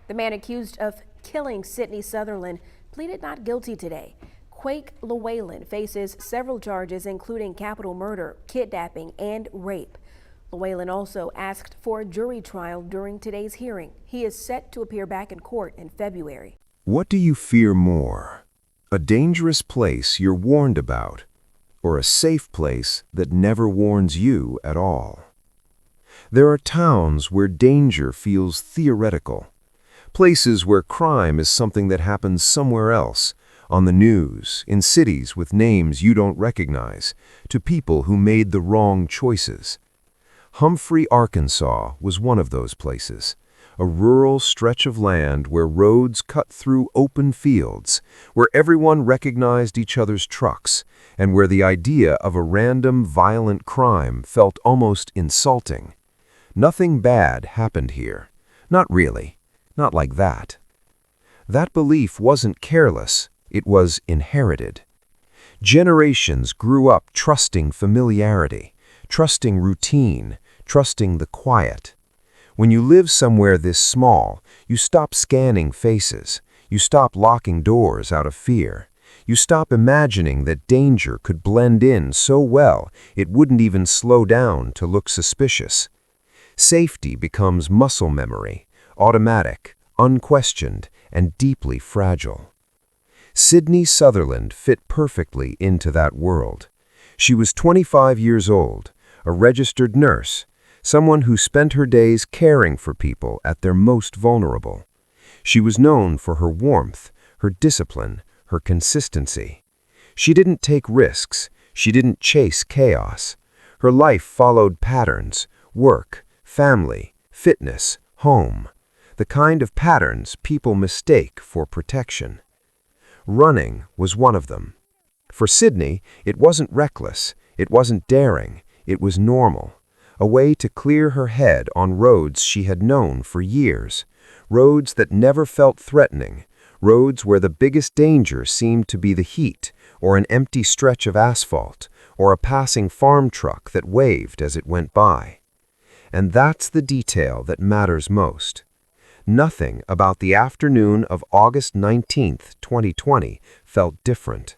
The man accused of killing Sydney Sutherland pleaded not guilty today. Quake Llewellyn faces several charges, including capital murder, kidnapping, and rape. Llewellyn also asked for a jury trial during today's hearing. He is set to appear back in court in February. What do you fear more? A dangerous place you're warned about, or a safe place that never warns you at all? There are towns where danger feels theoretical, places where crime is something that happens somewhere else, on the news, in cities with names you don't recognize, to people who made the wrong choices. Humphrey, Arkansas was one of those places, a rural stretch of land where roads cut through open fields, where everyone recognized each other's trucks, and where the idea of a random violent crime felt almost insulting. Nothing bad happened here. Not really. Not like that. That belief wasn't careless, it was inherited. Generations grew up trusting familiarity, trusting routine, trusting the quiet. When you live somewhere this small, you stop scanning faces, you stop locking doors out of fear, you stop imagining that danger could blend in so well it wouldn't even slow down to look suspicious. Safety becomes muscle memory, automatic, unquestioned, and deeply fragile. Sydney Sutherland fit perfectly into that world. She was 25 years old, a registered nurse, someone who spent her days caring for people at their most vulnerable. She was known for her warmth, her discipline, her consistency. She didn't take risks. She didn't chase chaos. Her life followed patterns: work, family, fitness, home. The kind of patterns people mistake for protection. Running was one of them. For Sydney, it wasn't reckless, it wasn't daring, it was normal. A way to clear her head on roads she had known for years, roads that never felt threatening, roads where the biggest danger seemed to be the heat, or an empty stretch of asphalt, or a passing farm truck that waved as it went by. And that's the detail that matters most. Nothing about the afternoon of August 19, 2020, felt different.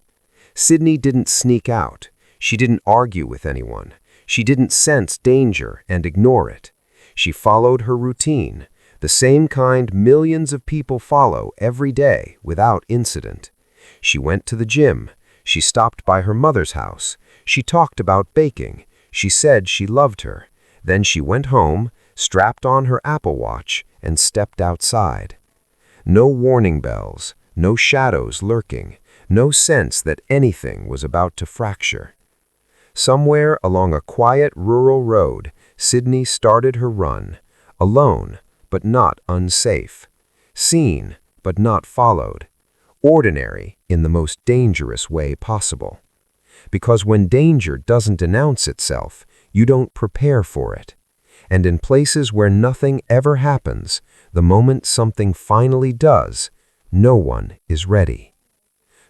Sydney didn't sneak out. She didn't argue with anyone. She didn't sense danger and ignore it. She followed her routine, the same kind millions of people follow every day without incident. She went to the gym. She stopped by her mother's house. She talked about baking. She said she loved her. Then she went home, strapped on her Apple Watch, and stepped outside. No warning bells, no shadows lurking, no sense that anything was about to fracture. Somewhere along a quiet rural road, Sydney started her run, alone but not unsafe, seen but not followed, ordinary in the most dangerous way possible. Because when danger doesn't announce itself, you don't prepare for it. And in places where nothing ever happens, the moment something finally does, no one is ready.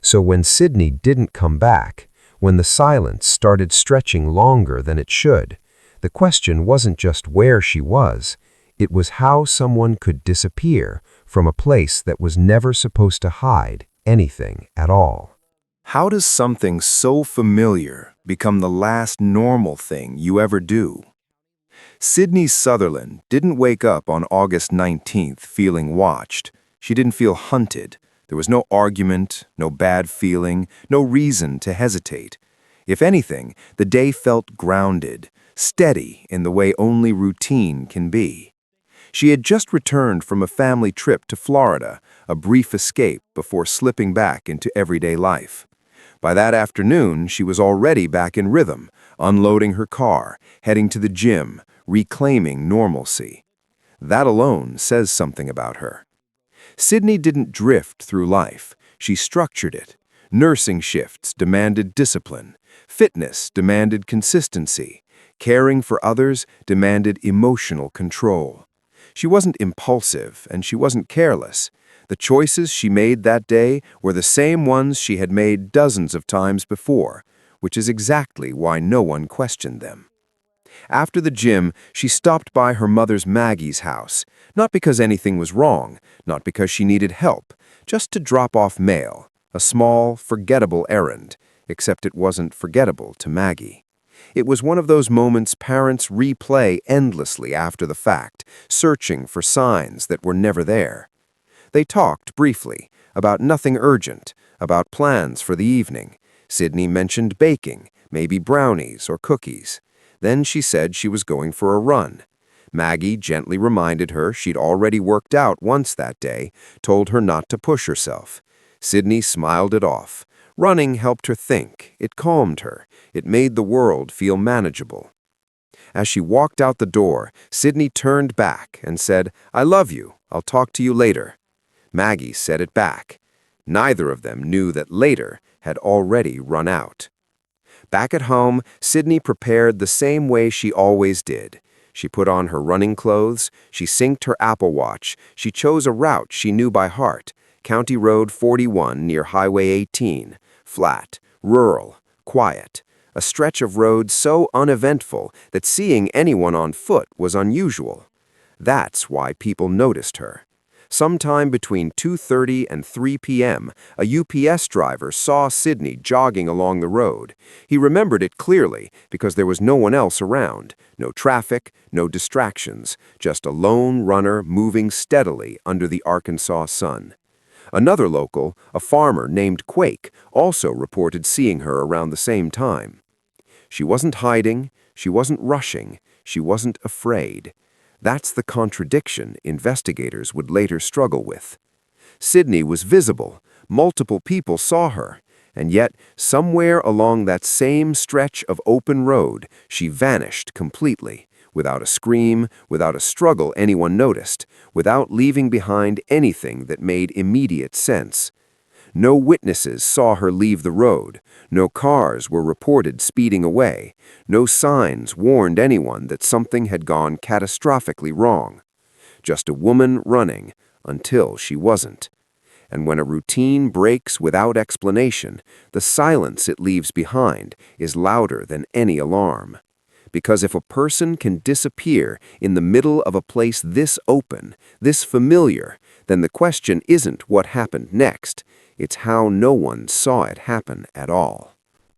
So when Sydney didn't come back, when the silence started stretching longer than it should, the question wasn't just where she was, it was how someone could disappear from a place that was never supposed to hide anything at all. How does something so familiar become the last normal thing you ever do? Sydney Sutherland didn't wake up on August 19th feeling watched. She didn't feel hunted. There was no argument, no bad feeling, no reason to hesitate. If anything, the day felt grounded, steady in the way only routine can be. She had just returned from a family trip to Florida, a brief escape before slipping back into everyday life. By that afternoon, she was already back in rhythm, unloading her car, heading to the gym, reclaiming normalcy. That alone says something about her. Sydney didn't drift through life. She structured it. Nursing shifts demanded discipline. Fitness demanded consistency. Caring for others demanded emotional control. She wasn't impulsive, and she wasn't careless. The choices she made that day were the same ones she had made dozens of times before, which is exactly why no one questioned them. After the gym, she stopped by her mother's Maggie's house, not because anything was wrong, not because she needed help, just to drop off mail, a small, forgettable errand, except it wasn't forgettable to Maggie. It was one of those moments parents replay endlessly after the fact, searching for signs that were never there. They talked briefly, about nothing urgent, about plans for the evening. Sydney mentioned baking, maybe brownies or cookies. Then she said she was going for a run. Maggie gently reminded her she'd already worked out once that day, told her not to push herself. Sydney smiled it off. Running helped her think. It calmed her. It made the world feel manageable. As she walked out the door, Sydney turned back and said, "I love you. I'll talk to you later." Maggie said it back. Neither of them knew that later had already run out. Back at home, Sydney prepared the same way she always did. She put on her running clothes, she synced her Apple Watch, she chose a route she knew by heart, County Road 41 near Highway 18, flat, rural, quiet, a stretch of road so uneventful that seeing anyone on foot was unusual. That's why people noticed her. Sometime between 2:30 and 3 p.m., a UPS driver saw Sydney jogging along the road. He remembered it clearly because there was no one else around, no traffic, no distractions, just a lone runner moving steadily under the Arkansas sun. Another local, a farmer named Quake, also reported seeing her around the same time. She wasn't hiding, she wasn't rushing, she wasn't afraid. That's the contradiction investigators would later struggle with. Sydney was visible, multiple people saw her, and yet somewhere along that same stretch of open road, she vanished completely, without a scream, without a struggle anyone noticed, without leaving behind anything that made immediate sense. No witnesses saw her leave the road, no cars were reported speeding away, no signs warned anyone that something had gone catastrophically wrong. Just a woman running until she wasn't. And when a routine breaks without explanation, the silence it leaves behind is louder than any alarm. Because if a person can disappear in the middle of a place this open, this familiar, then the question isn't what happened next. It's how no one saw it happen at all.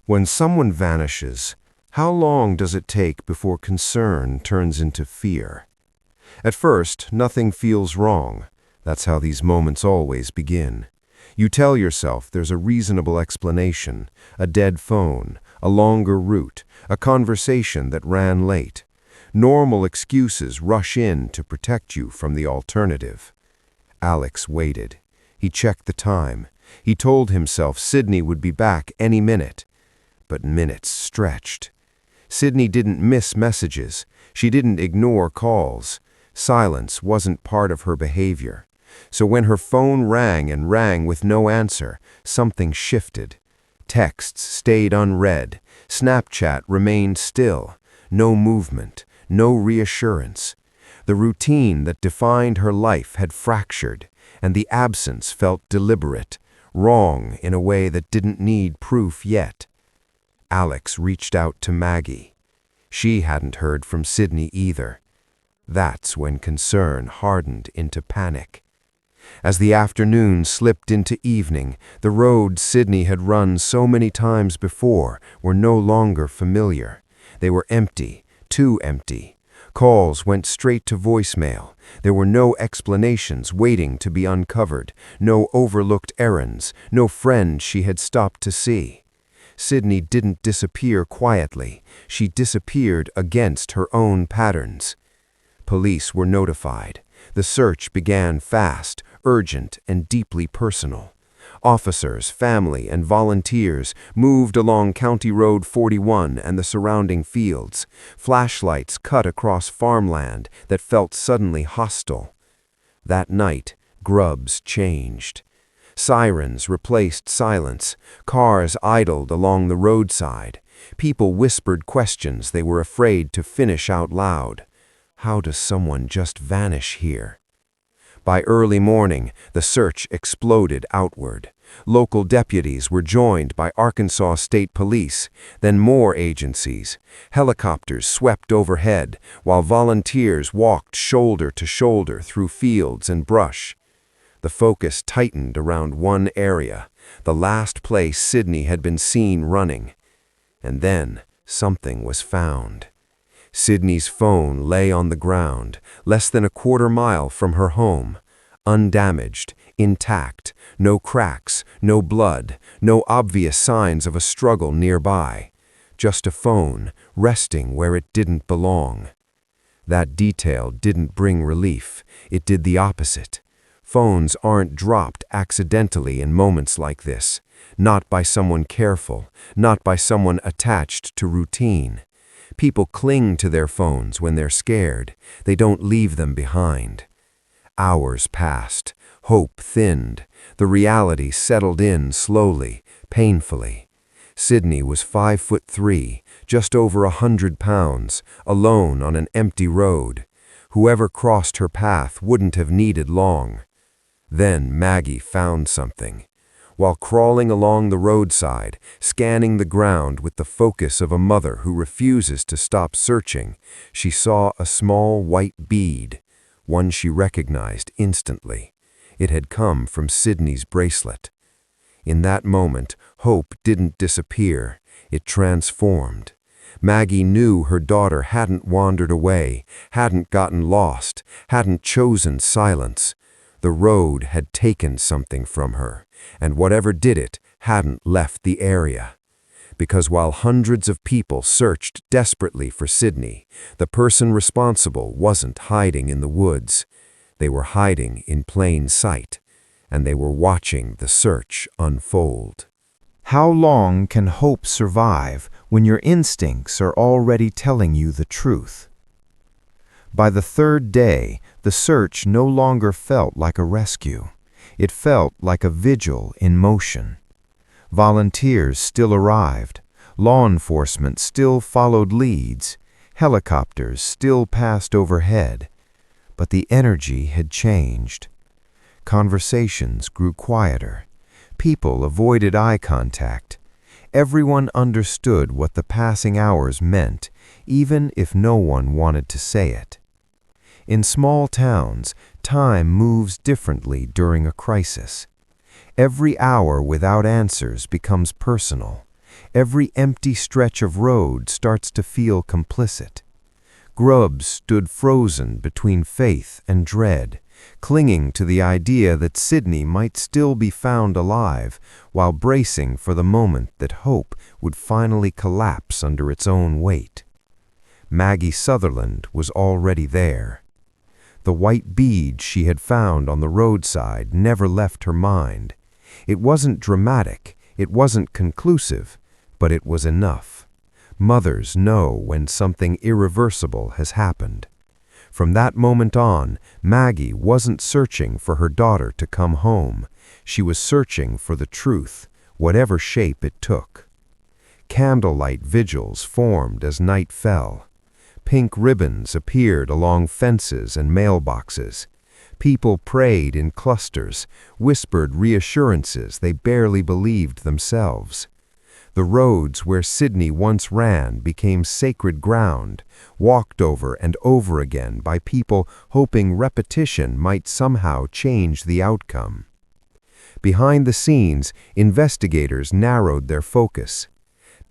When someone vanishes, how long does it take before concern turns into fear? At first, nothing feels wrong. That's how these moments always begin. You tell yourself there's a reasonable explanation, a dead phone, a longer route, a conversation that ran late. Normal excuses rush in to protect you from the alternative. Alex waited. He checked the time. He told himself Sydney would be back any minute. But minutes stretched. Sydney didn't miss messages. She didn't ignore calls. Silence wasn't part of her behavior. So when her phone rang and rang with no answer, something shifted. Texts stayed unread. Snapchat remained still. No movement, no reassurance. The routine that defined her life had fractured, and the absence felt deliberate, wrong in a way that didn't need proof yet. Alex reached out to Maggie. She hadn't heard from Sydney either. That's when concern hardened into panic. As the afternoon slipped into evening, the roads Sydney had run so many times before were no longer familiar. They were empty, too empty. Calls went straight to voicemail. There were no explanations waiting to be uncovered, no overlooked errands, no friend she had stopped to see. Sydney didn't disappear quietly. She disappeared against her own patterns. Police were notified. The search began fast, urgent, and deeply personal. Officers, family, and volunteers moved along County Road 41 and the surrounding fields. Flashlights cut across farmland that felt suddenly hostile. That night, grubs changed. Sirens replaced silence. Cars idled along the roadside. People whispered questions they were afraid to finish out loud. How does someone just vanish here? By early morning, the search exploded outward. Local deputies were joined by Arkansas State Police, then more agencies. Helicopters swept overhead, while volunteers walked shoulder to shoulder through fields and brush. The focus tightened around one area, the last place Sydney had been seen running. And then something was found. Sydney's phone lay on the ground, less than a quarter mile from her home. Undamaged, intact, no cracks, no blood, no obvious signs of a struggle nearby. Just a phone, resting where it didn't belong. That detail didn't bring relief, it did the opposite. Phones aren't dropped accidentally in moments like this. Not by someone careful, not by someone attached to routine. People cling to their phones when they're scared. They don't leave them behind. Hours passed. Hope thinned. The reality settled in slowly, painfully. Sydney was 5'3", just over 100 pounds, alone on an empty road. Whoever crossed her path wouldn't have needed long. Then Maggie found something. While crawling along the roadside, scanning the ground with the focus of a mother who refuses to stop searching, she saw a small white bead, one she recognized instantly. It had come from Sydney's bracelet. In that moment, hope didn't disappear, it transformed. Maggie knew her daughter hadn't wandered away, hadn't gotten lost, hadn't chosen silence. The road had taken something from her, and whatever did it hadn't left the area. Because while hundreds of people searched desperately for Sydney, the person responsible wasn't hiding in the woods. They were hiding in plain sight, and they were watching the search unfold. How long can hope survive when your instincts are already telling you the truth? By the third day, the search no longer felt like a rescue. It felt like a vigil in motion. Volunteers still arrived. Law enforcement still followed leads. Helicopters still passed overhead. But the energy had changed. Conversations grew quieter. People avoided eye contact. Everyone understood what the passing hours meant, even if no one wanted to say it. In small towns, time moves differently during a crisis. Every hour without answers becomes personal. Every empty stretch of road starts to feel complicit. Grubbs stood frozen between faith and dread, clinging to the idea that Sydney might still be found alive, while bracing for the moment that hope would finally collapse under its own weight. Maggie Sutherland was already there. The white bead she had found on the roadside never left her mind. It wasn't dramatic, it wasn't conclusive, but it was enough. Mothers know when something irreversible has happened. From that moment on, Maggie wasn't searching for her daughter to come home. She was searching for the truth, whatever shape it took. Candlelight vigils formed as night fell. Pink ribbons appeared along fences and mailboxes. People prayed in clusters, whispered reassurances they barely believed themselves. The roads where Sydney once ran became sacred ground, walked over and over again by people hoping repetition might somehow change the outcome. Behind the scenes, investigators narrowed their focus.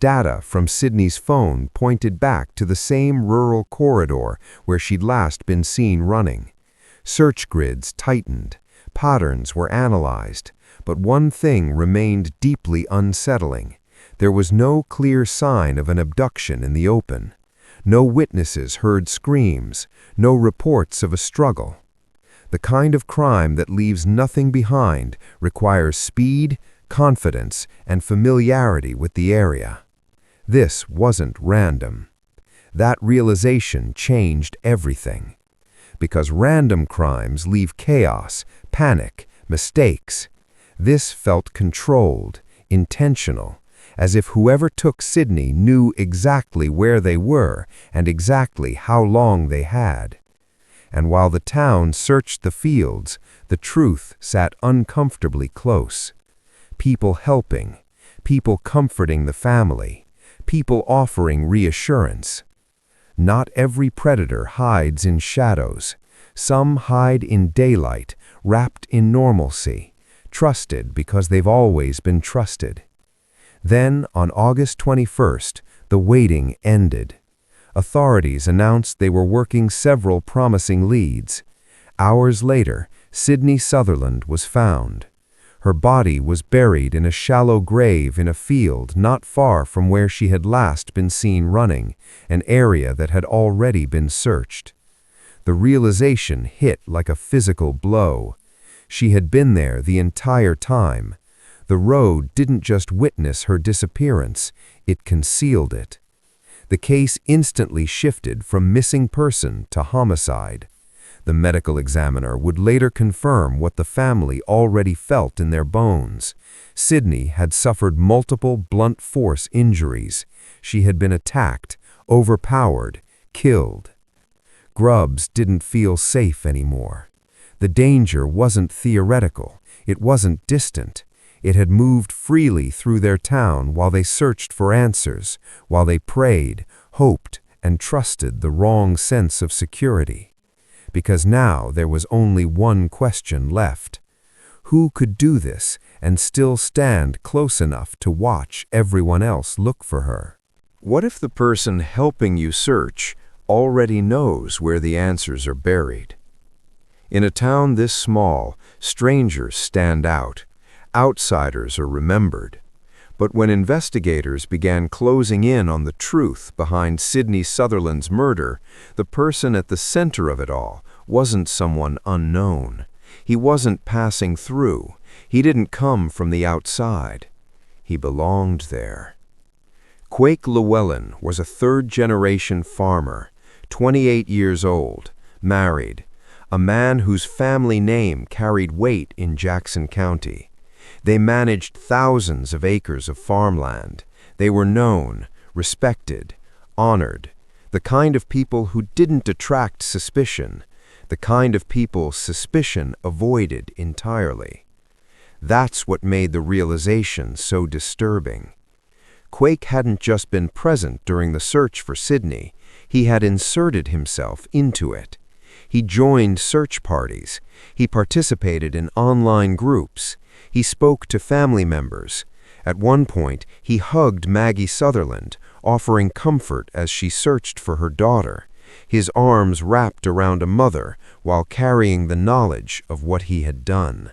Data from Sydney's phone pointed back to the same rural corridor where she'd last been seen running. Search grids tightened, patterns were analyzed, but one thing remained deeply unsettling. There was no clear sign of an abduction in the open. No witnesses heard screams, no reports of a struggle. The kind of crime that leaves nothing behind requires speed, confidence, and familiarity with the area. This wasn't random. That realization changed everything. Because random crimes leave chaos, panic, mistakes. This felt controlled, intentional, as if whoever took Sydney knew exactly where they were and exactly how long they had. and while the town searched the fields, the truth sat uncomfortably close. People helping, people comforting the family, people offering reassurance. Not every predator hides in shadows. Some hide in daylight, wrapped in normalcy, trusted because they've always been trusted. Then, on August 21st, the waiting ended. Authorities announced they were working several promising leads. Hours later, Sydney Sutherland was found. Her body was buried in a shallow grave in a field not far from where she had last been seen running, an area that had already been searched. The realization hit like a physical blow. She had been there the entire time. The road didn't just witness her disappearance, it concealed it. The case instantly shifted from missing person to homicide. The medical examiner would later confirm what the family already felt in their bones. Sydney had suffered multiple blunt force injuries. She had been attacked, overpowered, killed. Grubbs didn't feel safe anymore. The danger wasn't theoretical. It wasn't distant. It had moved freely through their town while they searched for answers, while they prayed, hoped, and trusted the wrong sense of security. Because now there was only one question left. Who could do this and still stand close enough to watch everyone else look for her? What if the person helping you search already knows where the answers are buried? In a town this small, strangers stand out. Outsiders are remembered. But when investigators began closing in on the truth behind Sydney Sutherland's murder, the person at the center of it all wasn't someone unknown. He wasn't passing through. He didn't come from the outside. He belonged there. Quake Llewellyn was a third-generation farmer, 28 years old, married, a man whose family name carried weight in Jackson County. They managed thousands of acres of farmland. They were known, respected, honored, the kind of people who didn't attract suspicion, the kind of people suspicion avoided entirely. That's what made the realization so disturbing. Quake hadn't just been present during the search for Sydney, he had inserted himself into it. He joined search parties, he participated in online groups, he spoke to family members. At one point, he hugged Maggie Sutherland, offering comfort as she searched for her daughter, his arms wrapped around a mother while carrying the knowledge of what he had done.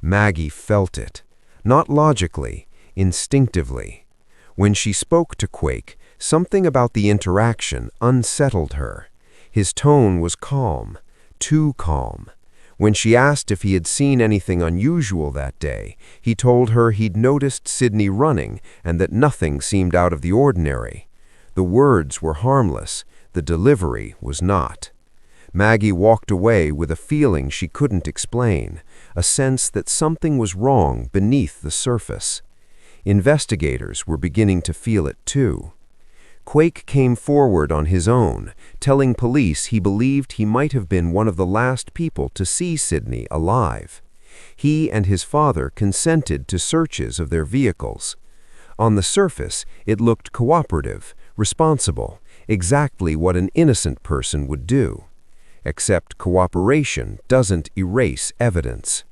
Maggie felt it, not logically, instinctively. When she spoke to Quake, something about the interaction unsettled her. His tone was calm, too calm. When she asked if he had seen anything unusual that day, he told her he'd noticed Sydney running and that nothing seemed out of the ordinary. The words were harmless, the delivery was not. Maggie walked away with a feeling she couldn't explain, a sense that something was wrong beneath the surface. Investigators were beginning to feel it too. Quake came forward on his own, telling police he believed he might have been one of the last people to see Sydney alive. He and his father consented to searches of their vehicles. On the surface, it looked cooperative, responsible, exactly what an innocent person would do. Except cooperation doesn't erase evidence.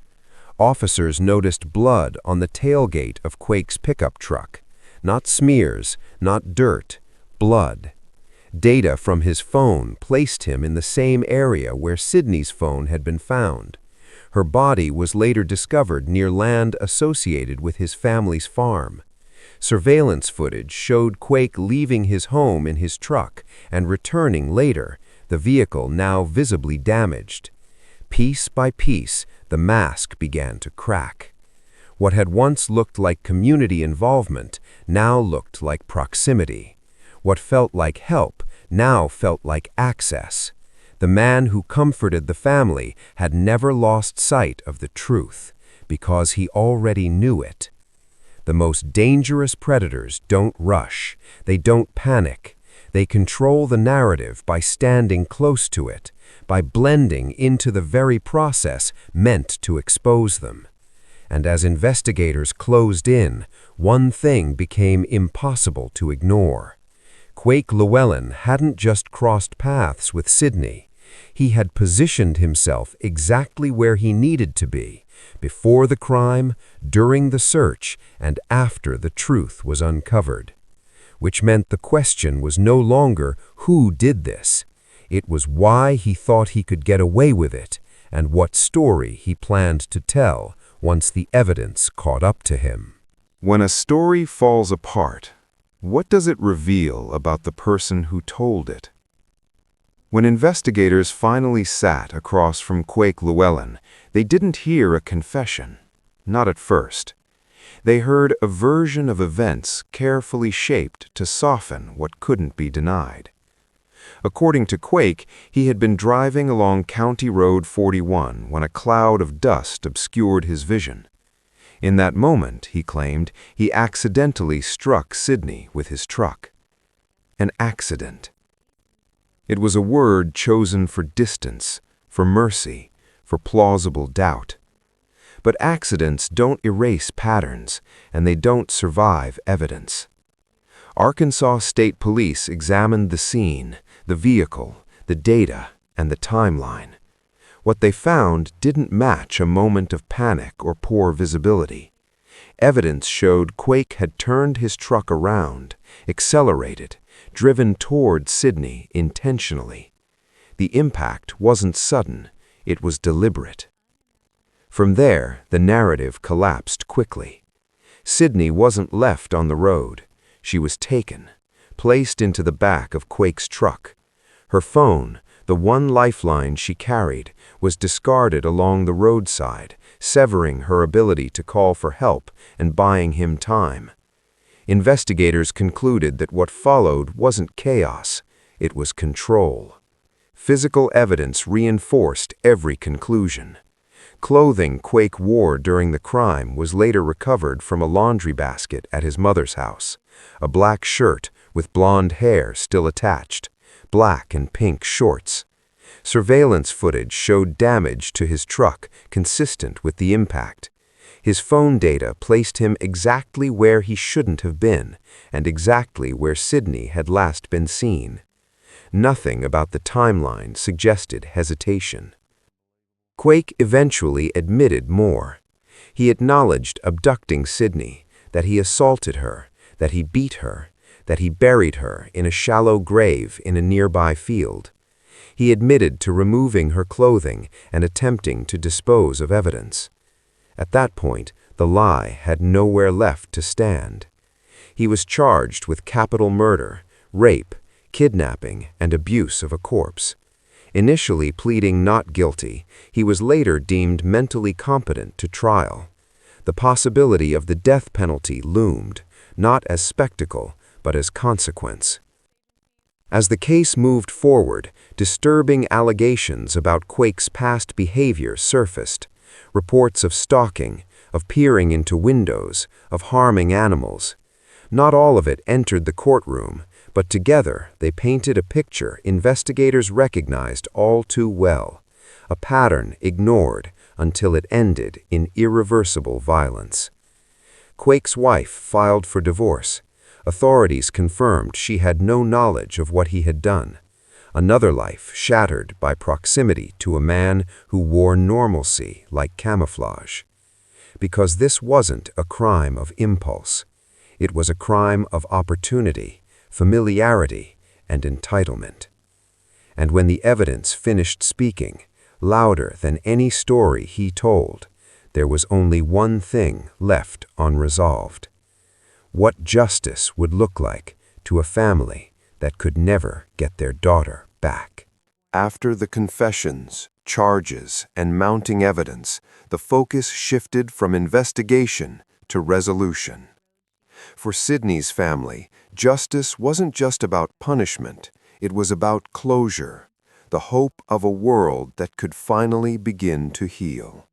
Officers noticed blood on the tailgate of Quake's pickup truck. Not smears, not dirt. Blood. Data from his phone placed him in the same area where Sydney's phone had been found. Her body was later discovered near land associated with his family's farm. Surveillance footage showed Quake leaving his home in his truck and returning later, the vehicle now visibly damaged. Piece by piece, the mask began to crack. What had once looked like community involvement now looked like proximity. What felt like help now felt like access. The man who comforted the family had never lost sight of the truth, because he already knew it. The most dangerous predators don't rush. They don't panic. They control the narrative by standing close to it, by blending into the very process meant to expose them. And as investigators closed in, one thing became impossible to ignore. Quake Llewellyn hadn't just crossed paths with Sydney. He had positioned himself exactly where he needed to be, before the crime, during the search, and after the truth was uncovered. Which meant the question was no longer who did this. It was why he thought he could get away with it, and what story he planned to tell once the evidence caught up to him. When a story falls apart, what does it reveal about the person who told it? When investigators finally sat across from Quake Llewellyn, they didn't hear a confession. Not at first. They heard a version of events carefully shaped to soften what couldn't be denied. According to Quake, he had been driving along County Road 41 when a cloud of dust obscured his vision. In that moment, he claimed, he accidentally struck Sydney with his truck. An accident. It was a word chosen for distance, for mercy, for plausible doubt. But accidents don't erase patterns, and they don't survive evidence. Arkansas State Police examined the scene, the vehicle, the data, and the timeline. What they found didn't match a moment of panic or poor visibility. Evidence showed Quake had turned his truck around, accelerated, driven toward Sydney intentionally. The impact wasn't sudden, it was deliberate. From there, the narrative collapsed quickly. Sydney wasn't left on the road. She was taken, placed into the back of Quake's truck. Her phone, the one lifeline she carried, was discarded along the roadside, severing her ability to call for help and buying him time. Investigators concluded that what followed wasn't chaos, it was control. Physical evidence reinforced every conclusion. Clothing Quake wore during the crime was later recovered from a laundry basket at his mother's house. A black shirt with blonde hair still attached, black and pink shorts. Surveillance footage showed damage to his truck consistent with the impact. His phone data placed him exactly where he shouldn't have been, and exactly where Sydney had last been seen. Nothing about the timeline suggested hesitation. Quake eventually admitted more. He acknowledged abducting Sydney, that he assaulted her, that he beat her, that he buried her in a shallow grave in a nearby field. He admitted to removing her clothing and attempting to dispose of evidence. At that point, the lie had nowhere left to stand. He was charged with capital murder, rape, kidnapping, and abuse of a corpse. Initially pleading not guilty, he was later deemed mentally competent to trial. The possibility of the death penalty loomed, not as spectacle, but as consequence. As the case moved forward, disturbing allegations about Quake's past behavior surfaced. Reports of stalking, of peering into windows, of harming animals. Not all of it entered the courtroom, but together they painted a picture investigators recognized all too well, a pattern ignored until it ended in irreversible violence. Quake's wife filed for divorce. Authorities confirmed she had no knowledge of what he had done. Another life shattered by proximity to a man who wore normalcy like camouflage. Because this wasn't a crime of impulse. It was a crime of opportunity, familiarity, and entitlement. And when the evidence finished speaking, louder than any story he told, there was only one thing left unresolved. What justice would look like to a family that could never get their daughter back. After the confessions, charges, and mounting evidence, the focus shifted from investigation to resolution. For Sydney's family, justice wasn't just about punishment, it was about closure, the hope of a world that could finally begin to heal.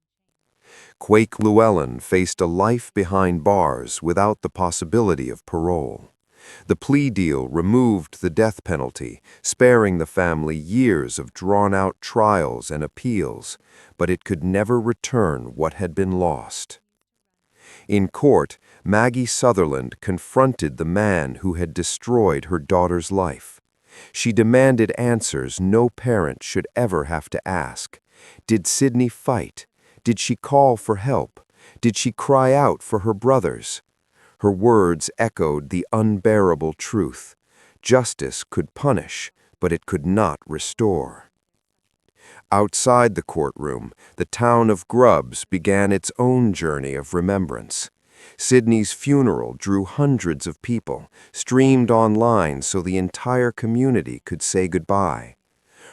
Quake Llewellyn faced a life behind bars without the possibility of parole. The plea deal removed the death penalty, sparing the family years of drawn-out trials and appeals, but it could never return what had been lost. In court, Maggie Sutherland confronted the man who had destroyed her daughter's life. She demanded answers no parent should ever have to ask. Did Sydney fight? Did she call for help? Did she cry out for her brothers? Her words echoed the unbearable truth. Justice could punish, but it could not restore. Outside the courtroom, the town of Grubbs began its own journey of remembrance. Sydney's funeral drew hundreds of people, streamed online so the entire community could say goodbye.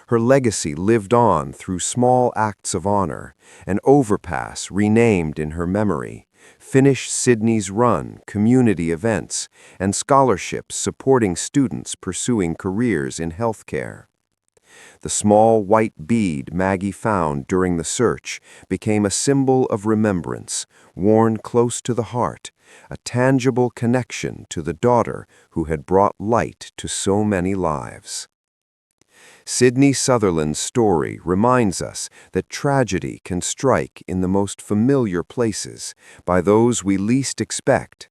Her legacy lived on through small acts of honor, an overpass renamed in her memory, Finish Sydney's Run community events, and scholarships supporting students pursuing careers in healthcare. The small white bead Maggie found during the search became a symbol of remembrance, worn close to the heart, a tangible connection to the daughter who had brought light to so many lives. Sydney Sutherland's story reminds us that tragedy can strike in the most familiar places, by those we least expect.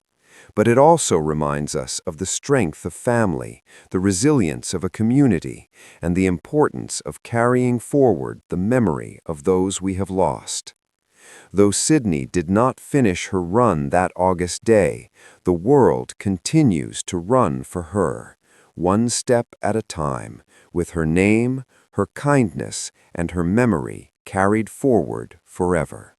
But it also reminds us of the strength of family, the resilience of a community, and the importance of carrying forward the memory of those we have lost. Though Sydney did not finish her run that August day, the world continues to run for her, one step at a time, with her name, her kindness, and her memory carried forward forever.